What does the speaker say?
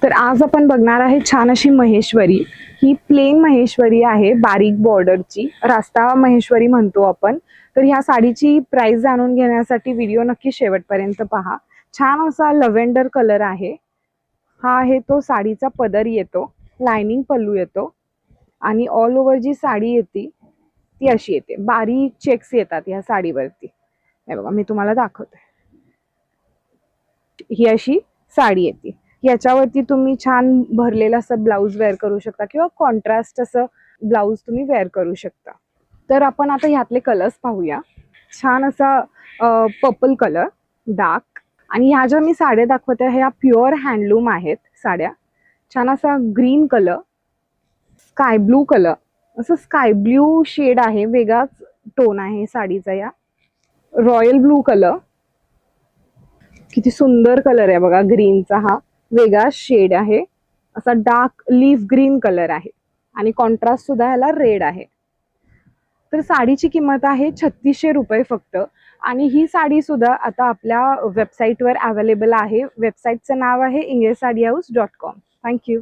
तर आज आपण बघणार आहे छान अशी महेश्वरी। ही प्लेन महेश्वरी आहे, बारीक बॉर्डरची, रास्ता महेश्वरी म्हणतो आपण। तर ह्या साडीची प्राइस जाणून घेण्यासाठी व्हिडिओ नक्की शेवटपर्यंत पहा। छान असा लव्हेंडर कलर आहे। हा आहे तो साडीचा पदर येतो, लाइनिंग पल्लू येतो आणि ऑल ओव्हर जी साडी येते ती अशी येते, बारीक चेक्स येतात ह्या साडीवरती। हे बघा मी तुम्हाला दाखवते, ही अशी साडी येते। याच्यावरती तुम्ही छान भरलेला असं ब्लाउज वेअर करू शकता किंवा कॉन्ट्रास्ट असं ब्लाउज तुम्ही वेअर करू शकता। तर आपण आता ह्यातले कलर्स पाहूया। छान असा पर्पल कलर, डार्क, आणि ह्या ज्या मी साड्या दाखवते ह्या प्युअर हँडलूम आहेत साड्या। छान असा green colour, sky blue colour, असं स्काय ब्लू शेड आहे, वेगळाच टोन आहे साडीचा। या रॉयल ब्लू कलर, किती सुंदर कलर आहे बघा, ग्रीनचा हा वेगळा शेड आहे। असा डार्क लीफ ग्रीन कलर आहे आणि कॉन्ट्रास्ट सुद्धा ह्याला रेड आहे। तर साडीची किंमत आहे 3600 रुपये फक्त। आणि ही साडी सुद्धा आता आपल्या वेबसाईटवर अवेलेबल आहे। वेबसाईटचं नाव आहे ingesadyahouse.com। थँक्यू।